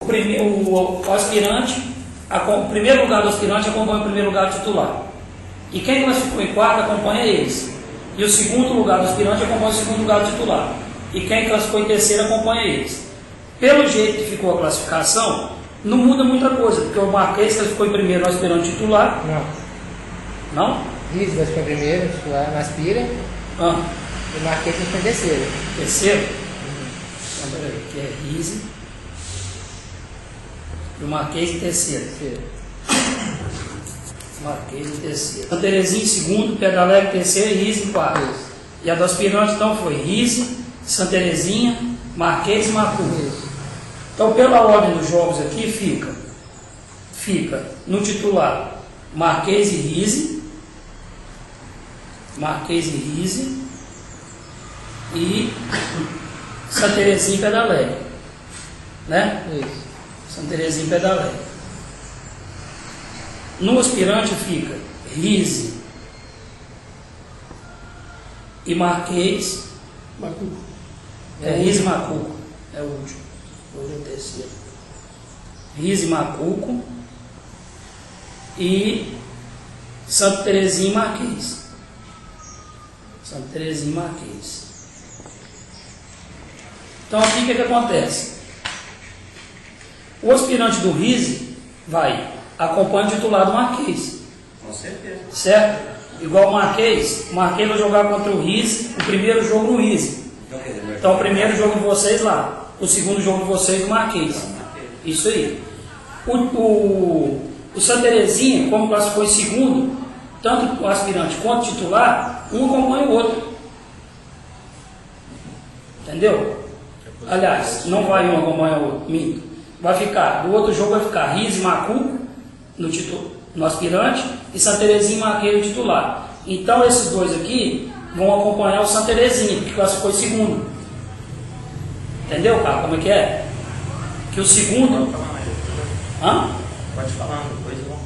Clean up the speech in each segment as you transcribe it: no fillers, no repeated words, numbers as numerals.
O aspirante, o primeiro lugar do aspirante acompanha o primeiro lugar do titular. E quem classificou em quarto acompanha eles. E o segundo lugar do aspirante acompanha o segundo lugar do titular. E quem classificou em terceiro acompanha eles. Pelo jeito que ficou a classificação, não muda muita coisa, porque o Marquês classificou em primeiro no aspirante titular. Não. Não? Riz classificou em primeiro, titular no aspira. E o Marquês classificou em terceiro. Terceiro? Então, peraí, que é Riz. E o Marquês em terceiro. Marquês em terceiro. Santa Terezinha em segundo, Pedro Alegre em terceiro e Riz em quarto. Isso. E a do aspirante então foi Riz, Santa Terezinha, Marquês e Macuco. Então, pela ordem dos jogos aqui, fica no titular Marquês e Riz, e Santa Terezinha e Pedro Alegre, né? Isso. Santa Terezinha e Pedro Alegre. No aspirante fica Riz e Marquês. Macuco. Riz e Macuco. É o último. Hoje é o terceiro. Riz e Macuco. E Santa Terezinha e Marquês. Santa Terezinha e Marquês. Então aqui o que acontece? O aspirante do Riz acompanha o titular do Marquês. Com certeza. Certo? Igual o Marquês vai jogar contra o Riz, o primeiro jogo no Riz. Então o primeiro jogo de vocês lá, o segundo jogo de vocês no Marquês. Isso aí. O Santa Terezinha, como classificou em segundo, tanto o aspirante quanto o titular, um acompanha o outro. Entendeu? Aliás, não vai um acompanhar o outro, minto. Vai ficar, do outro jogo vai ficar Riz e Macuco no aspirante e Santa Terezinha e Marquês no titular. Então esses dois aqui vão acompanhar o Santa Terezinha, que classificou em segundo. Entendeu, cara? Como é que é? Que o segundo... Pode falar depois, irmão.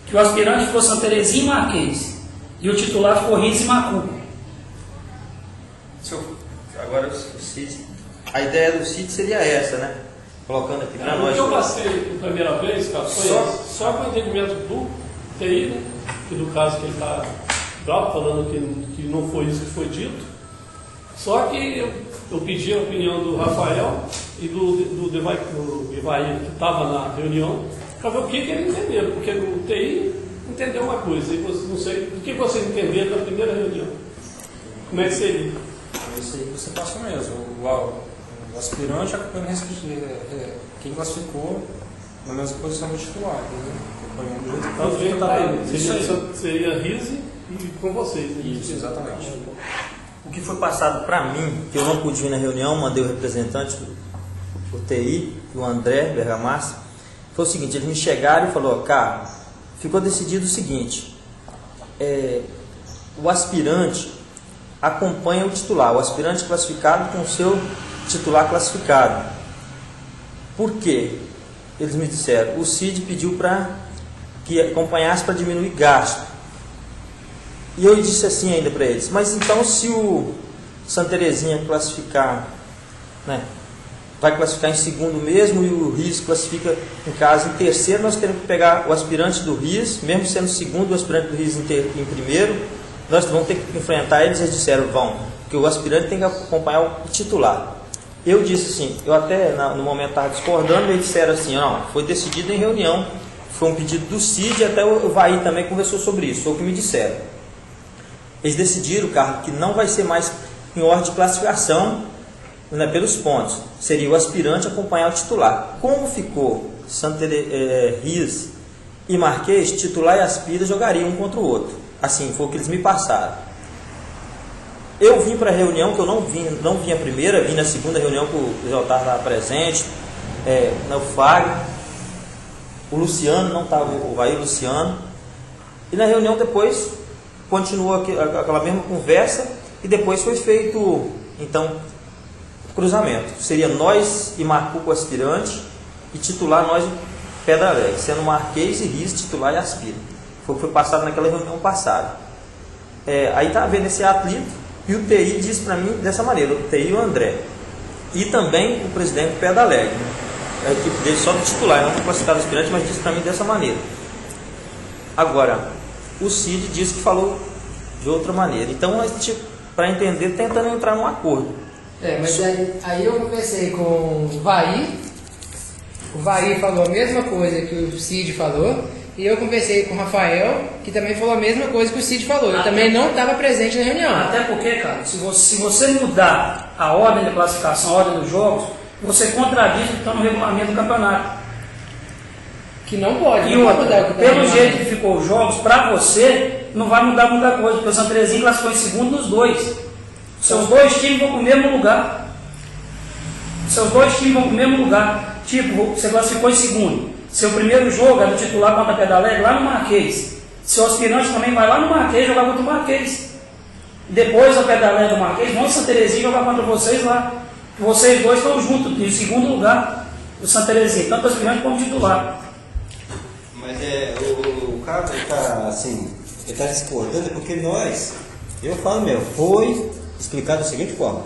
Que o aspirante ficou Santa Terezinha e Marquês. E o titular ficou Riz e Macuco. Agora o Cid. A ideia do Cid seria essa, né? Colocando aqui para nós. O que eu passei a primeira vez, cara, foi só com o entendimento do TI, né? Que no caso que ele está bravo, falando que não foi isso que foi dito. Só que eu pedi a opinião do Rafael e do Ivaí, que estava na reunião, para ver o que ele entendeu, porque no TI entendeu uma coisa, e você, não sei o que vocês entenderam na primeira reunião. Como é que seria? Isso aí você passou mesmo. O aspirante acompanhando quem classificou na mesma posição do titular, Então, seria Riz e com vocês. Né? Isso, exatamente. O que foi passado para mim, que eu não pude vir na reunião, mandei o representante do TI, o André Bergamassi, foi o seguinte: eles me chegaram e falaram, cara, ficou decidido o seguinte, o aspirante acompanha o titular, o aspirante classificado com o seu titular classificado. Por quê? Eles me disseram, o Cid pediu para que acompanhasse para diminuir gasto. E eu disse assim ainda para eles, mas então se o Santa Terezinha classificar, né, vai classificar em segundo mesmo e o Riz classifica em casa em terceiro, nós teremos que pegar o aspirante do Riz, mesmo sendo segundo, o aspirante do Riz em primeiro, nós vamos ter que enfrentar eles. Eles disseram, porque o aspirante tem que acompanhar o titular. Eu disse assim, eu até no momento estava discordando, eles disseram assim, não, foi decidido em reunião, foi um pedido do Cid, até o Ivaí também conversou sobre isso, foi o que me disseram. Eles decidiram, Carlos, que não vai ser mais em ordem de classificação, né, pelos pontos, seria o aspirante acompanhar o titular. Como ficou Riz e Marquês, titular e aspira jogariam um contra o outro. Assim, foi o que eles me passaram. Eu vim para a reunião, que eu não vim a primeira, vim na segunda reunião que o Jotar estava presente, o Fábio, o Luciano, não estava o Vai, o Luciano. E na reunião depois, continuou aquela mesma conversa, e depois foi feito, então, cruzamento. Seria nós e Macuco aspirante, e titular nós e Pedra Alegre, sendo Marquês e Riz titular e aspira. Foi o que foi passado naquela reunião passada. Aí está havendo esse atrito, e o TI disse para mim dessa maneira, o TI e o André. E também o presidente Pedra Alegre. a equipe dele só do titular, não foi classificado aspirante, mas disse para mim dessa maneira. Agora, o Cid disse que falou de outra maneira. Então, a gente, para entender, tentando entrar num acordo. Mas aí eu conversei com o Vai falou a mesma coisa que o Cid falou, e eu conversei com o Rafael, que também falou a mesma coisa que o Cid falou. Eu também não estava presente na reunião. Até porque, cara, se você mudar a ordem de classificação, a ordem dos jogos, você contradiz o que está no regulamento do campeonato. Que não pode, E não pode outra, mudar o que tá pelo no jeito que ficou os jogos, para você não vai mudar muita coisa, porque o Santa Terezinha classificou em segundo nos dois. Seus dois times vão para o mesmo lugar. Tipo, você classificou em segundo. Seu primeiro jogo é do titular contra a Pedra Alegre lá no Marquês. Seu aspirante também vai lá no Marquês jogar contra o Marquês. Depois a Pedra Alegre do Marquês vão em Santa Terezinha jogar contra vocês lá. Vocês dois estão juntos, em segundo lugar. O Santa Terezinha, tanto aspirante como titular. Mas o cara está assim, ele está discordando porque eu falo mesmo, foi explicado da seguinte forma: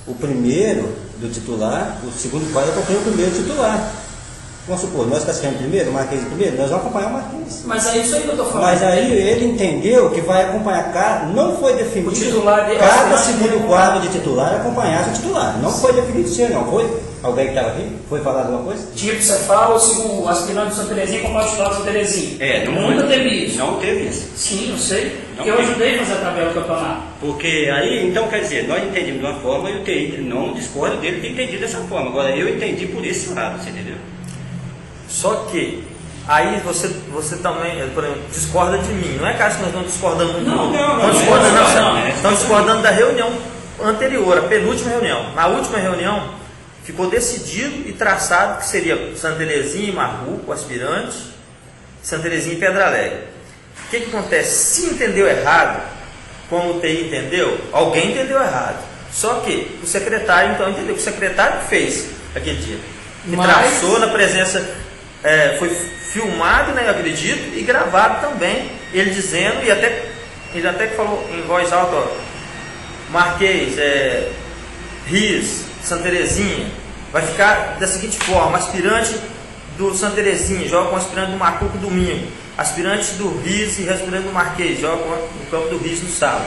o primeiro do titular, o segundo quadro acompanha o primeiro titular. Vamos supor, nós classificamos primeiro, o Marquês primeiro, nós vamos acompanhar o Marquês. Mas é isso aí que eu estou falando. Mas aí ele entendeu que vai acompanhar não foi definido o titular dele, cada segundo quadro de titular acompanhasse o titular. Não foi definido isso, não foi? Alguém que estava aqui? Foi falar alguma coisa? Tipo, você fala o aspirante do Santa Terezinha como o titular do Santa Terezinha. Nunca teve isso. Não teve isso. Sim, eu sei. Porque eu ajudei a fazer a tabela do campeonato. Porque aí, então quer dizer, nós entendemos de uma forma e o TI não discorda dele ter entendido dessa forma. Agora eu entendi por esse lado, você entendeu? Só que aí você também, por exemplo, discorda de mim. Não é que acho que nós não discordamos do outro. Estamos discordando da reunião anterior, a penúltima reunião. Na última reunião ficou decidido e traçado que seria Santa Terezinha e Marruco, aspirante, Santa Terezinha e Pedra Alegre. O que acontece? Se entendeu errado, como o TI entendeu, alguém entendeu errado. Só que o secretário então entendeu, o secretário que fez aquele dia. Que traçou na presença, foi filmado, né, eu acredito, e gravado também, ele dizendo, ele até que falou em voz alta, ó, Marquês, Riz, Santa Terezinha, vai ficar da seguinte forma: aspirante do Santa Terezinha joga com o aspirante do Macuco domingo, aspirante do Riz e aspirante do Marquês joga no campo do Riz no sábado.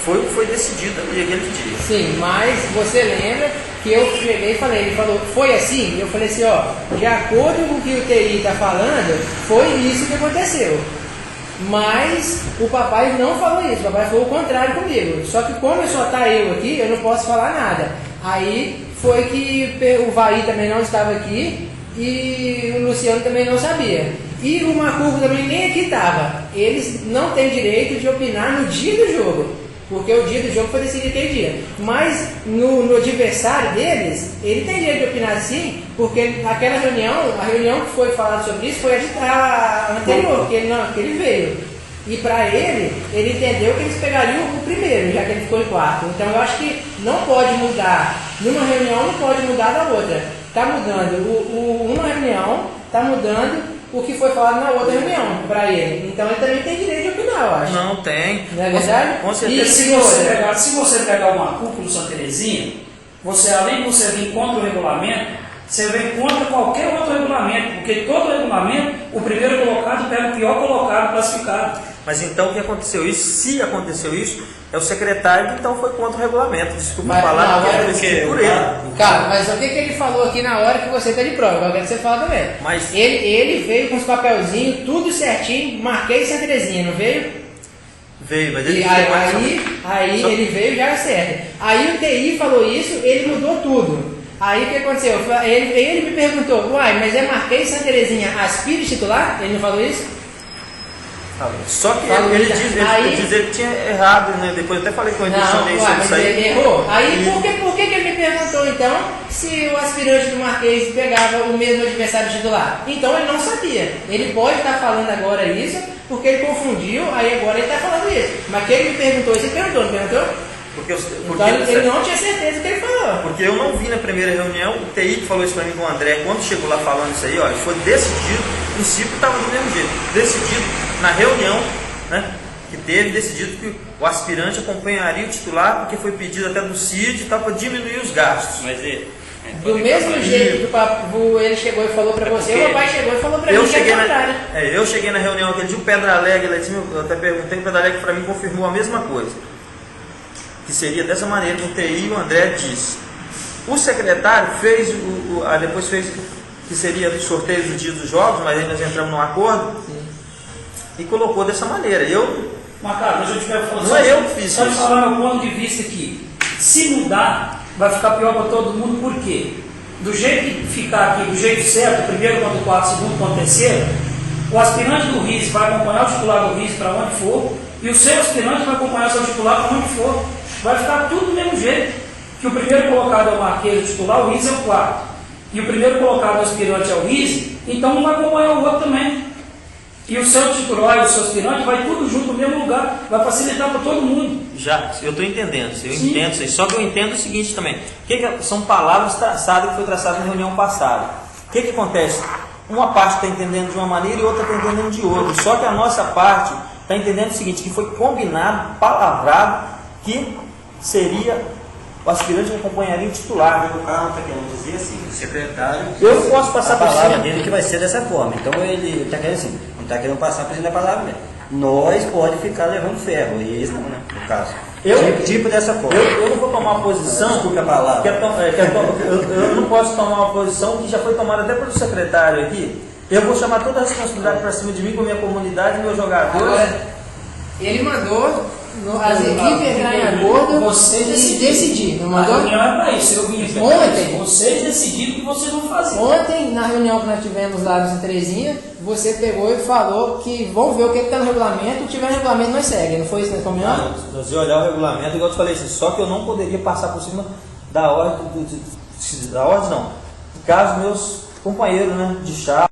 Foi o que foi decidido ali aquele dia. Sim, mas você lembra que eu cheguei e falei, ele falou, foi assim? Eu falei assim, ó, de acordo com o que o TI está falando, foi isso que aconteceu. Mas o papai não falou isso, o papai falou o contrário comigo. Só que como só está eu aqui, eu não posso falar nada. Aí foi que o Vai também não estava aqui e o Luciano também não sabia. E o Macuco também nem aqui estava. Eles não têm direito de opinar no dia do jogo. Porque o dia do jogo foi decidido aquele dia. Mas no adversário deles, ele tem direito de opinar sim, porque aquela reunião, a reunião que foi falada sobre isso foi a anterior, que ele veio. E para ele entendeu que eles pegariam o primeiro, já que ele ficou em quarto. Então eu acho que não pode mudar. Numa reunião não pode mudar da outra. Está mudando uma reunião, está mudando o que foi falado na outra reunião para ele. Então ele também tem direito de opinar, eu acho. Não tem. Não é verdade? Com certeza. E se você pegar o Macuco do Santa Terezinha, você, além de você vir contra o regulamento, você vem contra qualquer outro regulamento, porque todo regulamento, o primeiro colocado pega o pior colocado classificado. Mas então o que aconteceu isso? Se aconteceu isso, é o secretário que então foi contra o regulamento. Desculpa Mas, falar, não, porque eu por ele. Cara, mas o que ele falou aqui na hora que você está de prova? Eu quero que você fale também. Mas ele veio com os papelzinhos, tudo certinho, marquei Santa Terezinha, não veio? veio, mas ele aí ele veio já certo. Aí o TI falou isso, ele mudou tudo. Aí o que aconteceu? Ele me perguntou, uai, mas Marquês Santa Terezinha aspira titular? Ele não falou isso? Só que ele diz que tinha errado, né? Depois eu até falei com ele sobre isso aí. Ele errou. Aí por que ele me perguntou então se o aspirante do Marquês pegava o mesmo adversário titular? Então ele não sabia. Ele pode estar falando agora isso porque ele confundiu, aí agora ele está falando isso. Mas que ele me perguntou isso, ele perguntou, não perguntou? Então ele não tinha certeza do que ele falou. Porque eu não vi na primeira reunião, o TI que falou isso para mim com o André, quando chegou lá falando isso aí, olha, foi decidido, o princípio estava do mesmo jeito, decidido na reunião, né, que teve, decidido que o aspirante acompanharia o titular, porque foi pedido até do CID e tal, para diminuir os gastos. Mas Do mesmo jeito que o papo, ele chegou e falou pra você, o papai chegou e falou pra mim que é contrário. Eu cheguei na reunião aquele dia, o Pedro Alegre, eu até perguntei, o Pedro Alegre para mim confirmou a mesma coisa. Que seria dessa maneira que o TI e o André disse. O secretário fez, depois fez que seria o sorteio do dia dos jogos, mas aí nós entramos num acordo. Sim. E colocou dessa maneira. Mas cara, deixa eu te perguntar. Não é eu que fiz isso. Só isso. falar meu ponto de vista aqui. Se mudar, vai ficar pior para todo mundo, por quê? Do jeito que ficar aqui, do jeito certo, primeiro contra o quarto, segundo contra o terceiro, o aspirante do RIS vai acompanhar o titular do RIS para onde for, e o seu aspirante vai acompanhar o seu titular para onde for. Vai ficar tudo do mesmo jeito. Que o primeiro colocado é o Marquês, o titular, o RIS é o quarto. E o primeiro colocado, o aspirante, é o RIS, então um vai acompanhar o outro também. E o seu titular e o seu aspirante vai tudo junto no mesmo lugar, vai facilitar para todo mundo. Já, eu estou entendendo, entendo isso aí. Só que eu entendo o seguinte também, são palavras traçadas que foi traçado na reunião passada. O que acontece? Uma parte está entendendo de uma maneira e outra está entendendo de outra. Só que a nossa parte está entendendo o seguinte, que foi combinado, palavrado, que seria o aspirante que acompanharia o titular. O carro está querendo dizer assim, o secretário... Eu posso passar a por palavra cima dele que vai ser dessa forma. Então ele está querendo assim, ele está querendo passar por cima da palavra dele. Nós pode ficar levando ferro, e eles não, né? No caso. Tipo dessa forma. Eu não vou tomar uma posição porque a palavra. Eu não posso tomar uma posição que já foi tomada até pelo secretário aqui. Eu vou chamar toda a responsabilidade para cima de mim, com a minha comunidade, meus jogadores. Agora, ele mandou as equipes entrar em acordo e decidir. Não mandou? A reunião é para isso. Eu vim ontem. Vocês decidiram que vocês vão fazer. Ontem, na reunião que nós tivemos lá em Terezinha, você pegou e falou que vão ver o que está no regulamento. Se tiver regulamento, nós segue. Não foi isso que nós combinamos? Se você olhar o regulamento, igual eu te falei assim, só que eu não poderia passar por cima da ordem, da ordem não, caso meus companheiros, né, de chá.